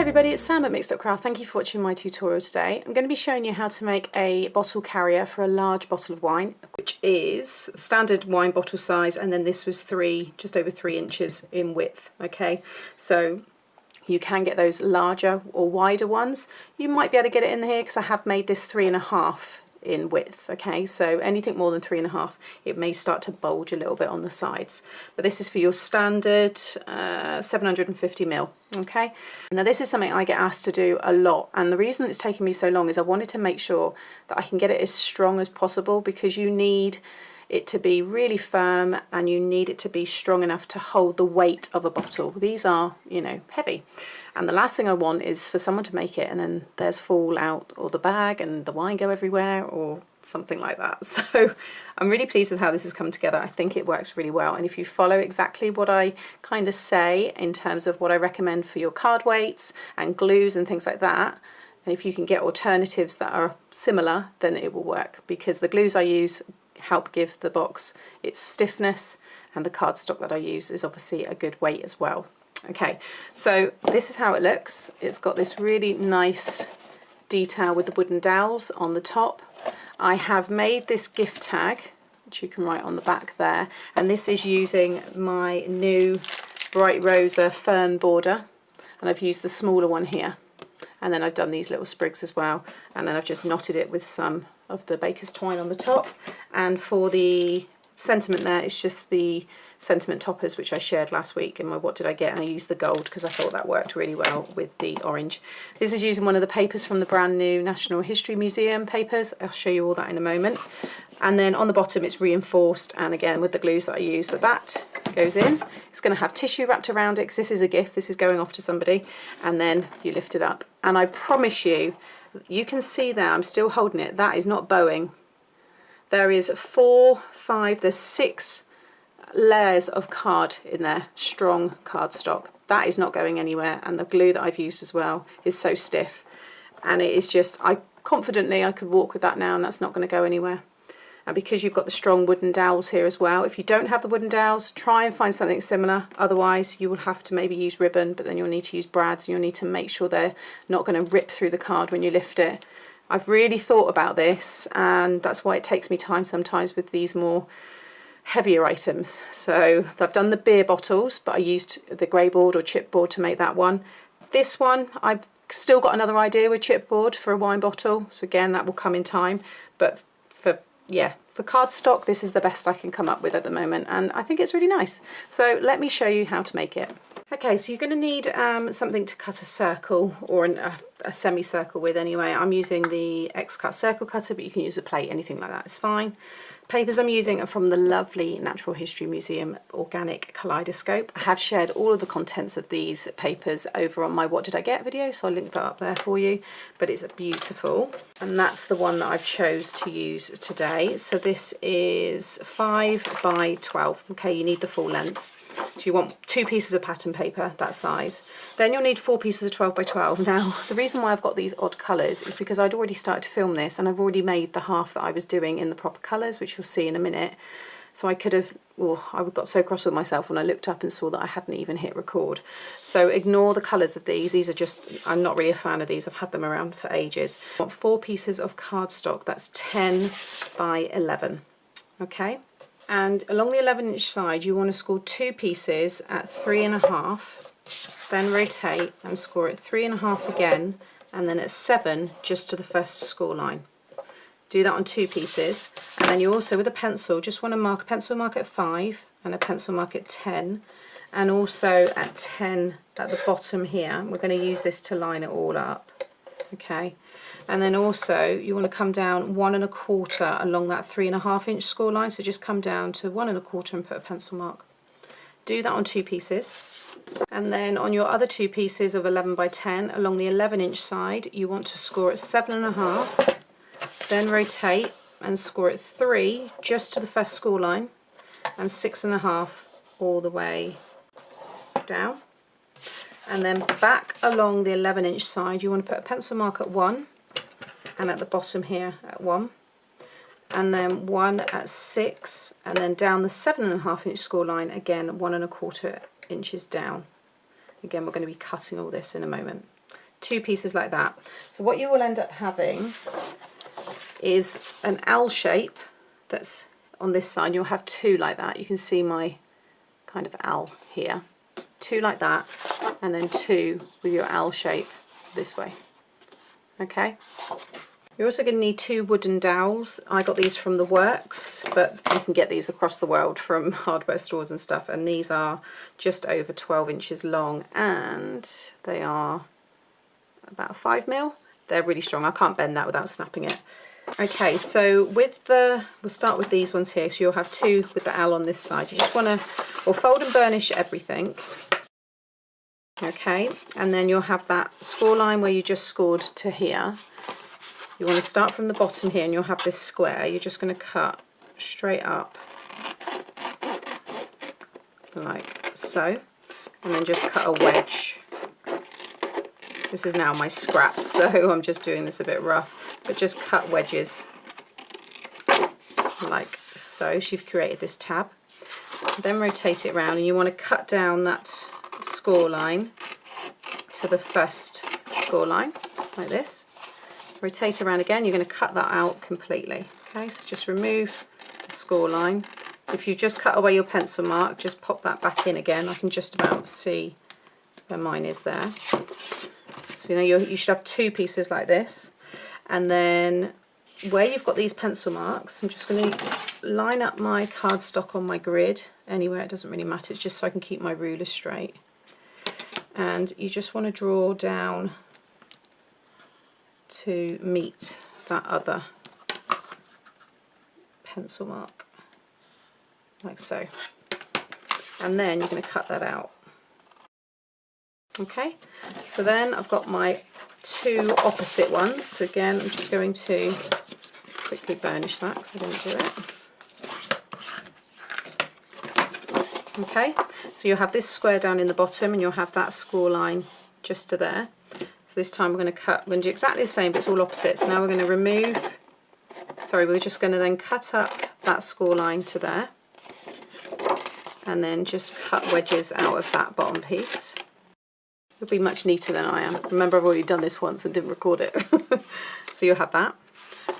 everybody, it's Sam at Mixed Up Craft. Thank you for watching my tutorial today. I'm going to be showing you how to make a bottle carrier for a large bottle of wine, which is standard wine bottle size, and then this was just over 3 inches in width. Okay, so you can get those larger or wider ones. You might be able to get it in here because I have made this 3.5 in width. Okay, so anything more than 3.5, it may start to bulge a little bit on the sides, but this is for your standard 750ml. Okay, now this is something I get asked to do a lot, and the reason it's taken me so long is I wanted to make sure that I can get it as strong as possible, because you need it to be really firm and you need it to be strong enough to hold the weight of a bottle. These are, you know, heavy, and the last thing I want is for someone to make it and then there's fall out, or the bag and the wine go everywhere, or something like that. So I'm really pleased with how this has come together. I think it works really well, and if you follow exactly what I kind of say in terms of what I recommend for your card weights and glues and things like that, and if you can get alternatives that are similar, then it will work, because the glues I use help give the box its stiffness, and the cardstock that I use is obviously a good weight as well. Okay, so this is how it looks. It's got this really nice detail with the wooden dowels on the top. I have made this gift tag, which you can write on the back there, and this is using my new Bright Rosa fern border, and I've used the smaller one here, and then I've done these little sprigs as well, and then I've just knotted it with some of the baker's twine on the top. And for the sentiment there, it's just the sentiment toppers which I shared last week in my what did I get, and I used the gold because I thought that worked really well with the orange. This is using one of the papers from the brand new National History Museum papers. I'll show you all that in a moment. And then on the bottom it's reinforced, and again with the glues that I use, but that goes in. It's going to have tissue wrapped around it because this is a gift, this is going off to somebody, and then you lift it up. And I promise you, you can see there, I'm still holding it, that is not bowing. There is 6 layers of card in there, strong cardstock. That is not going anywhere, and the glue that I've used as well is so stiff, and it is just, I could walk with that now, and that's not going to go anywhere. And because you've got the strong wooden dowels here as well, if you don't have the wooden dowels, try and find something similar. Otherwise you will have to maybe use ribbon, but then you'll need to use brads, and you'll need to make sure they're not going to rip through the card when you lift it. I've really thought about this, and that's why it takes me time sometimes with these more heavier items. So I've done the beer bottles, but I used the grey board or chipboard to make that one. This one, I've still got another idea with chipboard for a wine bottle, so again that will come in time, but for cardstock, this is the best I can come up with at the moment, and I think it's really nice. So let me show you how to make it. Okay, so you're going to need something to cut a circle, or a semicircle with anyway. I'm using the X-Cut circle cutter, but you can use a plate, anything like that is fine. Papers I'm using are from the lovely Natural History Museum Organic Kaleidoscope. I have shared all of the contents of these papers over on my What Did I Get video, so I'll link that up there for you, but it's beautiful. And that's the one that I've chose to use today. So this is 5 by 12. Okay, you need the full length. So you want 2 pieces of pattern paper that size. Then you'll need 4 pieces of 12 by 12. Now, the reason why I've got these odd colours is because I'd already started to film this, and I've already made the half that I was doing in the proper colours, which you'll see in a minute. So I could have, I got so cross with myself when I looked up and saw that I hadn't even hit record. So ignore the colours of these. These are just, I'm not really a fan of these. I've had them around for ages. I want 4 pieces of cardstock. That's 10 by 11. Okay. And along the 11-inch side, you want to score 2 pieces at 3.5, then rotate and score at 3.5 again, and then at 7 just to the first score line. Do that on 2 pieces, and then you also, with a pencil, just want to mark a pencil mark at 5 and a pencil mark at 10, and also at 10 at the bottom here. We're going to use this to line it all up. Okay. And then also you want to come down 1 1/4 along that 3.5-inch score line. So just come down to 1 1/4 and put a pencil mark. Do that on 2 pieces. And then on your other 2 pieces of 11 by 10 along the 11-inch side, you want to score at 7.5, then rotate and score at 3 just to the first score line, and 6.5 all the way down. And then back along the 11-inch side, you want to put a pencil mark at 1, and at the bottom here at 1, and then 1 at 6, and then down the 7.5-inch score line again 1 1/4 inches down. Again, we're going to be cutting all this in a moment. 2 pieces like that. So what you will end up having is an L shape that's on this side. You'll have 2 like that. You can see my kind of L here. 2 like that, and then 2 with your L shape this way. Okay. You're also going to need 2 wooden dowels. I got these from the works, but you can get these across the world from hardware stores and stuff. And these are just over 12 inches long, and they are about 5mm. They're really strong. I can't bend that without snapping it. Okay, so we'll start with these ones here. So you'll have 2 with the L on this side. You just want to, fold and burnish everything. Okay, and then you'll have that score line where you just scored to here. You want to start from the bottom here, and you'll have this square. You're just going to cut straight up like so, and then just cut a wedge. This is now my scrap, so I'm just doing this a bit rough, but just cut wedges like so. So you've created this tab. Then rotate it around, and you want to cut down that score line to the first score line like this. Rotate around again. You're going to cut that out completely. Okay, so just remove the score line. If you just cut away your pencil mark, just pop that back in again. I can just about see where mine is there. So you should have 2 pieces like this, and then where you've got these pencil marks, I'm just going to line up my cardstock on my grid anywhere. It doesn't really matter. It's just so I can keep my ruler straight. And you just want to draw down to meet that other pencil mark like so, and then you're going to cut that out. Okay, so then I've got my 2 opposite ones. So again, I'm just going to quickly burnish that because I didn't do it. Okay, so you'll have this square down in the bottom, and you'll have that score line just to there. So this time we're going to do exactly the same, but it's all opposite. So now we're going to we're just going to then cut up that score line to there, and then just cut wedges out of that bottom piece. You'll be much neater than I am. Remember, I've already done this once and didn't record it. So you'll have that.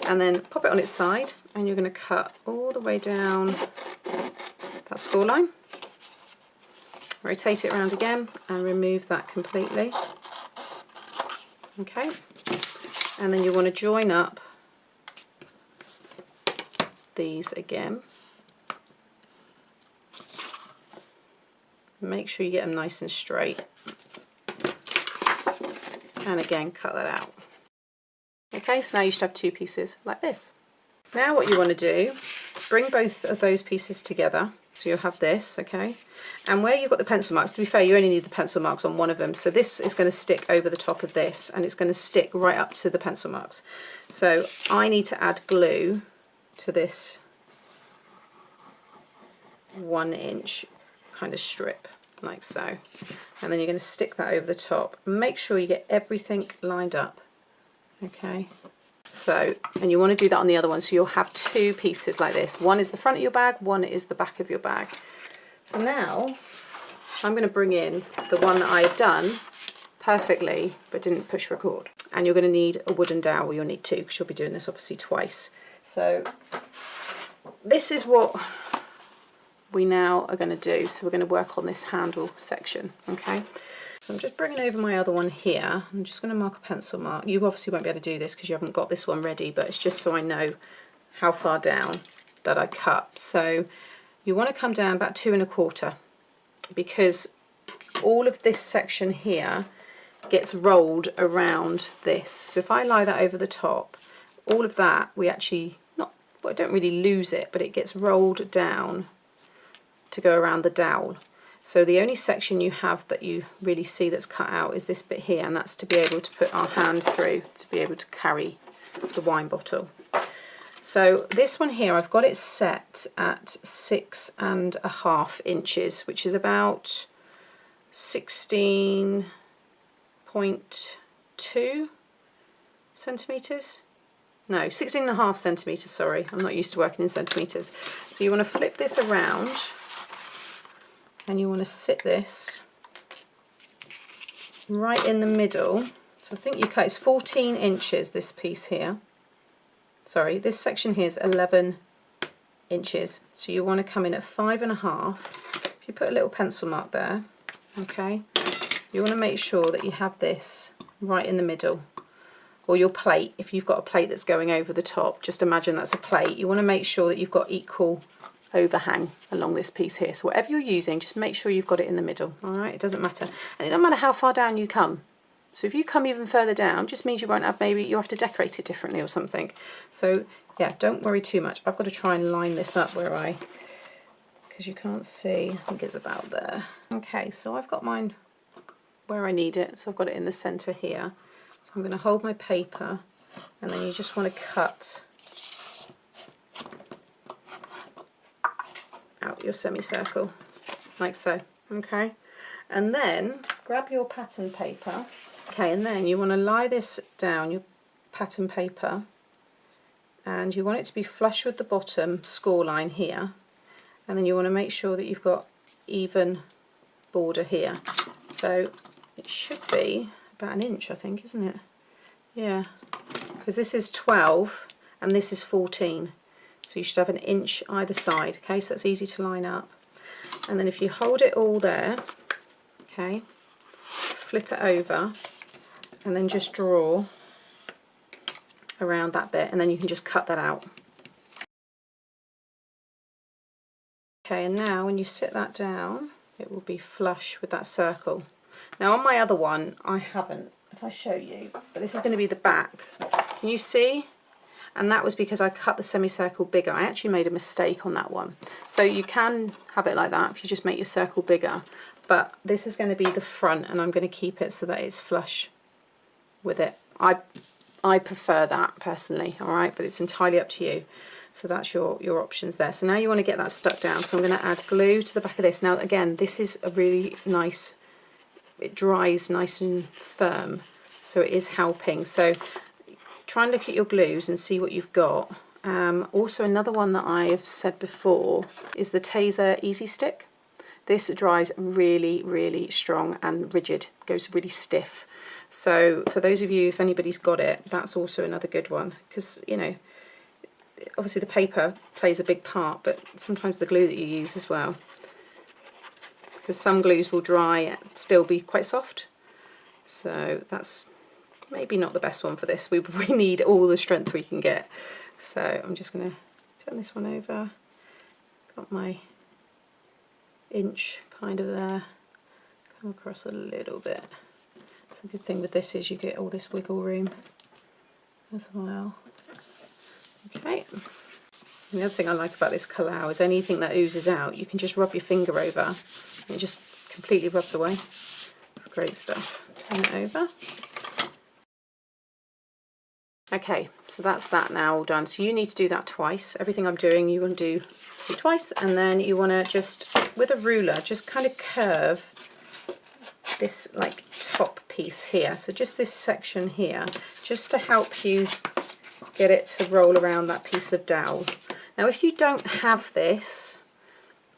And then pop it on its side, and you're going to cut all the way down that score line. Rotate it around again and remove that completely. Okay. And then you want to join up these again. Make sure you get them nice and straight. And again, cut that out. Okay, so now you should have 2 pieces like this. Now what you want to do is bring both of those pieces together. So you'll have this, okay? And where you've got the pencil marks, to be fair, you only need the pencil marks on one of them. So this is going to stick over the top of this, and it's going to stick right up to the pencil marks. So I need to add glue to this 1 inch kind of strip, like so. And then you're going to stick that over the top. Make sure you get everything lined up. Okay, so, and you want to do that on the other one, so you'll have 2 pieces like this. One is the front of your bag, one is the back of your bag. So now I'm going to bring in the one that I've done perfectly but didn't push record. And you're going to need a wooden dowel. You'll need 2 because you'll be doing this obviously twice. So this is what we now are going to do. So we're going to work on this handle section, okay? So I'm just bringing over my other one here. I'm just going to mark a pencil mark. You obviously won't be able to do this because you haven't got this one ready, but it's just so I know how far down that I cut. So you want to come down about 2 1/4, because all of this section here gets rolled around this. So if I lie that over the top, all of that, we actually I don't really lose it, but it gets rolled down to go around the dowel. So the only section you have that you really see that's cut out is this bit here, and that's to be able to put our hand through to be able to carry the wine bottle. So this one here, I've got it set at 6 1/2 inches, which is about 16.2 centimetres. No, 16.5 centimetres, sorry. I'm not used to working in centimetres. So you want to flip this around, and you want to sit this right in the middle. So I think you cut, it's 14 inches, this piece here. Sorry, this section here is 11 inches. So you want to come in at 5.5. If you put a little pencil mark there, okay, you want to make sure that you have this right in the middle, or your plate, if you've got a plate that's going over the top, just imagine that's a plate. You want to make sure that you've got equal overhang along this piece here. So whatever you're using, just make sure you've got it in the middle. All right, it doesn't matter. And it doesn't matter how far down you come. So if you come even further down, just means you won't have, maybe you have to decorate it differently or something. So yeah, don't worry too much. I've got to try and line this up because you can't see, I think it's about there. Okay, so I've got mine where I need it. So I've got it in the center here. So I'm going to hold my paper, and then you just want to cut out your semicircle like so. Okay, and then grab your pattern paper. Okay, and then you want to lie this down, your pattern paper, and you want it to be flush with the bottom score line here, and then you want to make sure that you've got even border here. So it should be about 1 inch, I think, isn't it? Yeah, because this is 12 and this is 14, so you should have 1 inch either side. Okay, so that's easy to line up. And then if you hold it all there, okay, flip it over, and then just draw around that bit, and then you can just cut that out. Okay, and now when you sit that down, it will be flush with that circle. Now on my other one, I haven't, if I show you, but this is going to be the back. Can you see? And that was because I cut the semicircle bigger. I actually made a mistake on that one. So you can have it like that if you just make your circle bigger, but this is going to be the front, and I'm going to keep it so that it's flush with it. I prefer that personally, all right, but it's entirely up to you. So that's your options there. So now you want to get that stuck down. So I'm going to add glue to the back of this. Now again, this is a really nice, it dries nice and firm, so it is helping. So try and look at your glues and see what you've got. Also another one that I have said before is the Taser Easy Stick. This dries really, really strong and rigid, goes really stiff. So for those of you, if anybody's got it, that's also another good one, because you know, obviously the paper plays a big part, but sometimes the glue that you use as well, because some glues will dry and still be quite soft. So that's maybe not the best one for this. We need all the strength we can get. So I'm just going to turn this one over. Got my inch kind of there, come across a little bit. So the good thing with this is you get all this wiggle room as well. Okay. And the other thing I like about this collao is anything that oozes out, you can just rub your finger over and it just completely rubs away. It's great stuff. Turn it over. Okay, so that's that now all done. So you need to do that twice. Everything I'm doing you want to do twice, and then you want to just, with a ruler, just kind of curve this like top piece here. So just this section here, just to help you get it to roll around that piece of dowel. Now if you don't have this,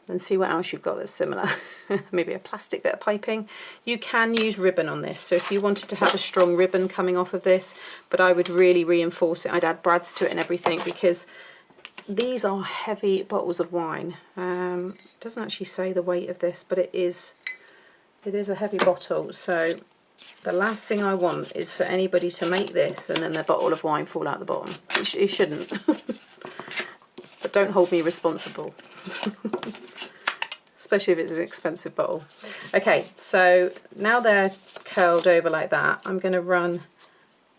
then see what else you've got that's similar. Maybe a plastic bit of piping. You can use ribbon on this, so if you wanted to have a strong ribbon coming off of this, but I would really reinforce it. I'd add brads to it and everything, because these are heavy bottles of wine. It doesn't actually say the weight of this, but it is a heavy bottle, so the last thing I want is for anybody to make this and then their bottle of wine fall out the bottom. It shouldn't. But don't hold me responsible. Especially if it's an expensive bottle. Okay, so now they're curled over like that, I'm going to run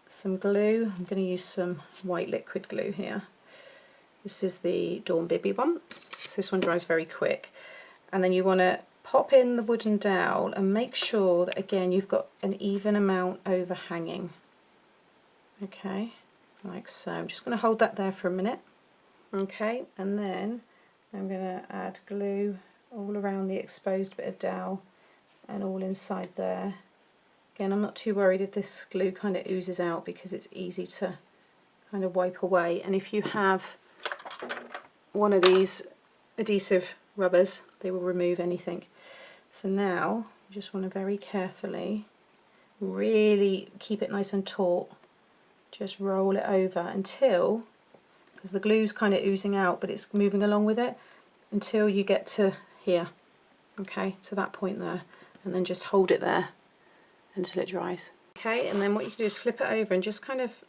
some glue. I'm going to use some white liquid glue here. This is the Dawn Bibby one. So this one dries very quick. And then you want to pop in the wooden dowel and make sure that again you've got an even amount overhanging. Okay, like so. I'm just going to hold that there for a minute. Okay, and then I'm going to add glue all around the exposed bit of dowel and all inside there. Again, I'm not too worried if this glue kind of oozes out, because it's easy to kind of wipe away. And if you have one of these adhesive rubbers, they will remove anything. So now you just want to very carefully really keep it nice and taut. Just roll it over until, because the glue's kind of oozing out but it's moving along with it, until you get to here, okay, to that point there, and then just hold it there until it dries. Okay, and then what you can do is flip it over and just kind of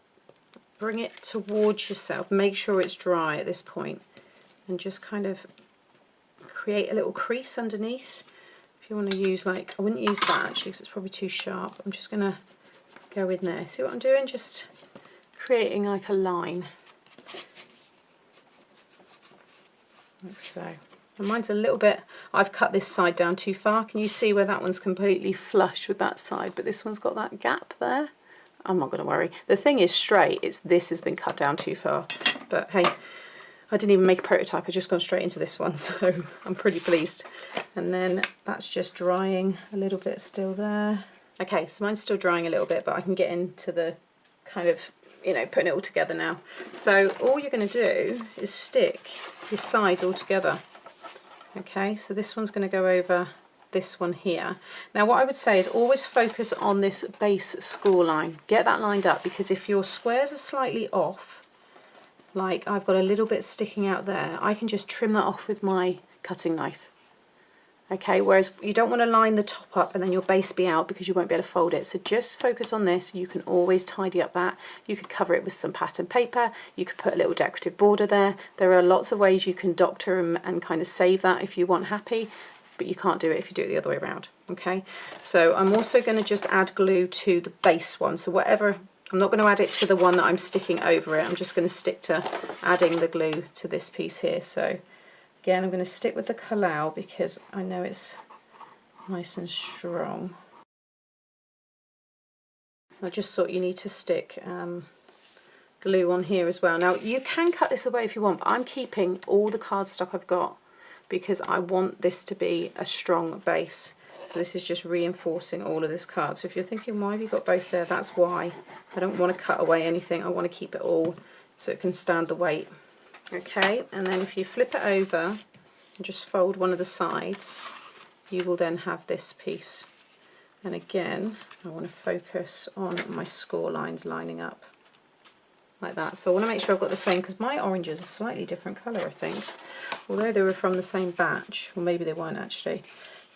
bring it towards yourself. Make sure it's dry at this point, and just kind of create a little crease underneath. If you want to use, like, I wouldn't use that actually because it's probably too sharp. I'm just going to go in there. See what I'm doing? Just creating like a line. Like so. And mine's a little bit, I've cut this side down too far. Can you see where that one's completely flush with that side, but this one's got that gap there? I'm not going to worry. The thing is straight, it's this has been cut down too far. But hey, I didn't even make a prototype, I've just gone straight into this one, so I'm pretty pleased. And then that's just drying a little bit still there. Okay, so mine's still drying a little bit, but I can get into the kind of, you know, putting it all together now. So all you're going to do is stick your sides all together. Okay, so this one's going to go over this one here. Now what I would say is always focus on this base score line. Get that lined up, because if your squares are slightly off, like I've got a little bit sticking out there, I can just trim that off with my cutting knife. Okay, whereas you don't want to line the top up and then your base be out because you won't be able to fold it. So just focus on this. You can always tidy up that. You could cover it with some pattern paper. You could put a little decorative border there. There are lots of ways you can doctor and kind of save that if you want happy, but you can't do it if you do it the other way around. Okay, so I'm also going to just add glue to the base one. So whatever, I'm not going to add it to the one that I'm sticking over it. I'm just going to stick to adding the glue to this piece here. So again, I'm going to stick with the Kalau because I know it's nice and strong. I just thought you need to stick glue on here as well. Now you can cut this away if you want, but I'm keeping all the cardstock I've got because I want this to be a strong base. So this is just reinforcing all of this card. So if you're thinking, why have you got both there? That's why. I don't want to cut away anything. I want to keep it all so it can stand the weight. Okay, and then if you flip it over and just fold one of the sides, you will then have this piece. And again, I want to focus on my score lines lining up like that. So I want to make sure I've got the same, because my oranges are slightly different colour, I think. Although they were from the same batch, or maybe they weren't actually.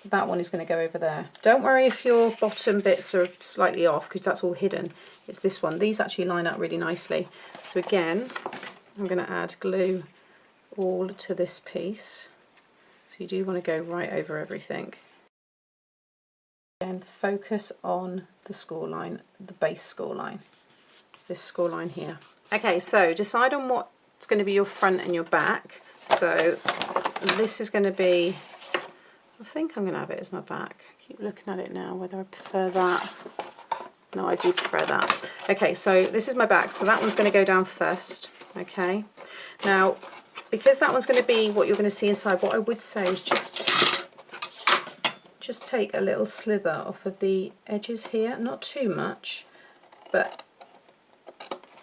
That one is going to go over there. Don't worry if your bottom bits are slightly off, because that's all hidden. It's this one. These actually line up really nicely. So again, I'm going to add glue all to this piece. So you do want to go right over everything. And focus on the score line, the base score line. This score line here. Okay, so decide on what's going to be your front and your back. So this is going to be, I think I'm going to have it as my back. I keep looking at it now, whether I prefer that. No, I do prefer that. Okay, so this is my back, so that one's going to go down first. Okay, now because that one's going to be what you're going to see inside, what I would say is just take a little slither off of the edges here, not too much, but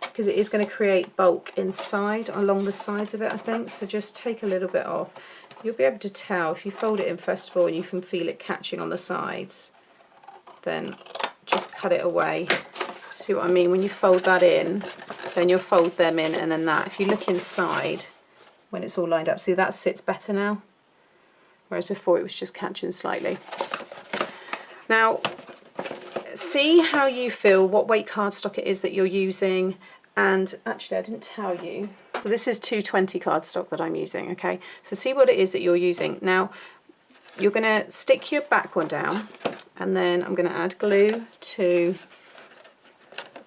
because it is going to create bulk inside along the sides of it, I think. So just take a little bit off. You'll be able to tell if you fold it in first of all and you can feel it catching on the sides, then just cut it away. See what I mean? When you fold that in, then you'll fold them in, and then that. If you look inside, when it's all lined up, see that sits better now, whereas before it was just catching slightly. Now, see how you feel, what weight cardstock it is that you're using. And actually I didn't tell you, so this is 220 cardstock that I'm using, okay? So see what it is that you're using. Now you're going to stick your back one down, and then I'm going to add glue to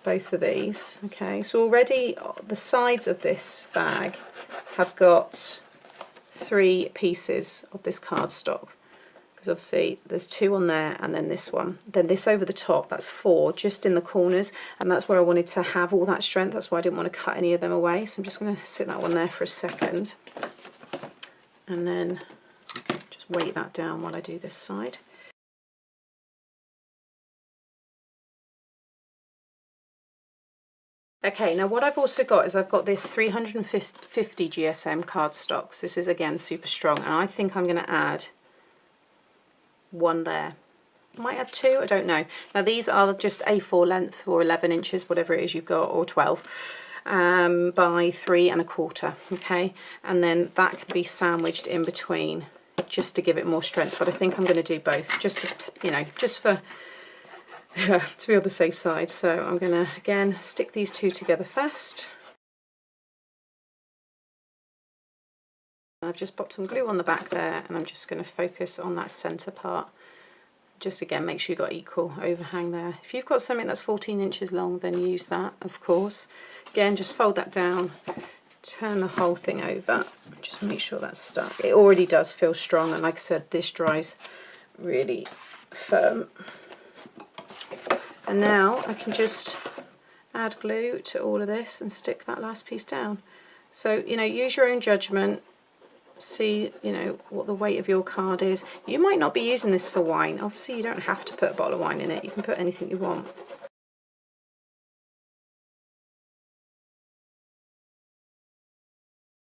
both of these, okay? So already the sides of this bag have got 3 pieces of this cardstock, because obviously there's 2 on there and then this one, then this over the top, that's 4 just in the corners, and that's where I wanted to have all that strength. That's why I didn't want to cut any of them away. So I'm just going to sit that one there for a second and then just weight that down while I do this side. Okay, now what I've also got is I've got this 350 GSM cardstocks. This is again super strong, and I think I'm going to add 1 there. might add 2, I don't know. Now these are just A4 length, or 11 inches, whatever it is you've got, or 12, by 3 1/4, okay? And then that can be sandwiched in between just to give it more strength, but I think I'm going to do both, just to, you know, just for to be on the safe side. So I'm going to again stick these two together first. I've just popped some glue on the back there, and I'm just going to focus on that centre part. Just again, make sure you've got equal overhang there. If you've got something that's 14 inches long, then use that, of course. Again, just fold that down, turn the whole thing over, just make sure that's stuck. It already does feel strong, and like I said, this dries really firm. And now I can just add glue to all of this and stick that last piece down. So, you know, use your own judgment. See, you know, what the weight of your card is. You might not be using this for wine. Obviously, you don't have to put a bottle of wine in it. You can put anything you want.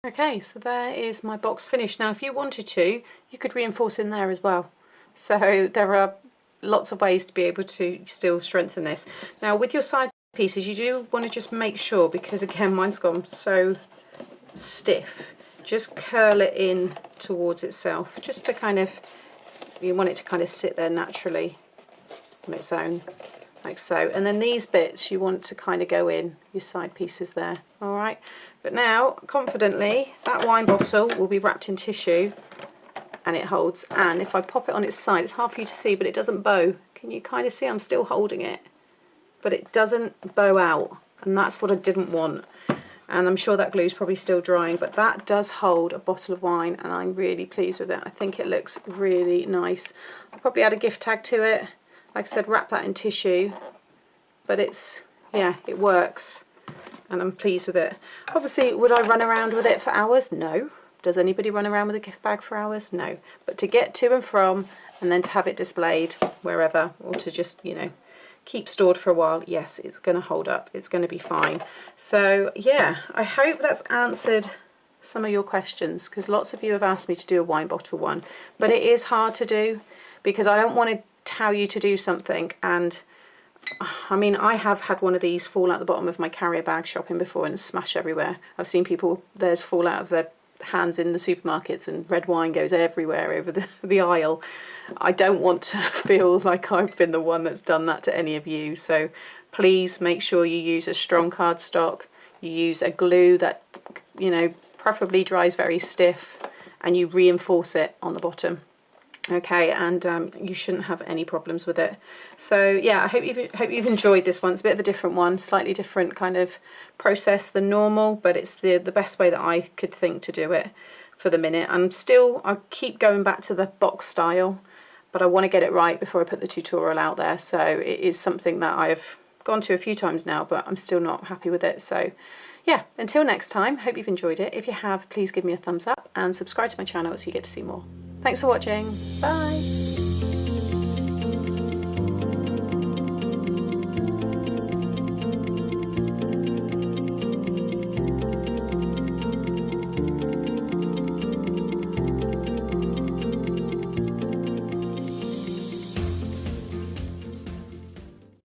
Okay, so there is my box finished. Now, if you wanted to, you could reinforce in there as well. So there are lots of ways to be able to still strengthen this. Now, with your side pieces, you do want to just make sure, because again, mine's gone so stiff, just curl it in towards itself, just to kind of, you want it to kind of sit there naturally on its own, like so. And then these bits you want to kind of go in, your side pieces there, all right? But now, confidently, that wine bottle will be wrapped in tissue, and it holds. And if I pop it on its side, it's hard for you to see, but it doesn't bow. Can you kind of see I'm still holding it? But it doesn't bow out, and that's what I didn't want. And I'm sure that glue's probably still drying, but that does hold a bottle of wine, and I'm really pleased with it. I think it looks really nice. I'll probably add a gift tag to it. Like I said, wrap that in tissue, but it's, yeah, it works, and I'm pleased with it. Obviously, would I run around with it for hours? No. Does anybody run around with a gift bag for hours? No. But to get to and from, and then to have it displayed wherever, or to just, you know, keep stored for a while, yes, it's going to hold up, it's going to be fine. So yeah, I hope that's answered some of your questions, because lots of you have asked me to do a wine bottle one, but it is hard to do, because I don't want to tell you to do something, and I mean, I have had one of these fall out the bottom of my carrier bag shopping before and smash everywhere. I've seen people, theirs fall out of their hands in the supermarkets, and red wine goes everywhere over the aisle. I don't want to feel like I've been the one that's done that to any of you, so please make sure you use a strong cardstock, you use a glue that, you know, preferably dries very stiff, and you reinforce it on the bottom. Okay, and you shouldn't have any problems with it. So yeah, I hope you've enjoyed this one. It's a bit of a different one, slightly different kind of process than normal, but it's the best way that I could think to do it for the minute. I keep going back to the box style, but I want to get it right before I put the tutorial out there. So it is something that I've gone to a few times now, but I'm still not happy with it. So yeah, until next time, hope you've enjoyed it. If you have, please give me a thumbs up and subscribe to my channel so you get to see more. Thanks for watching. Bye.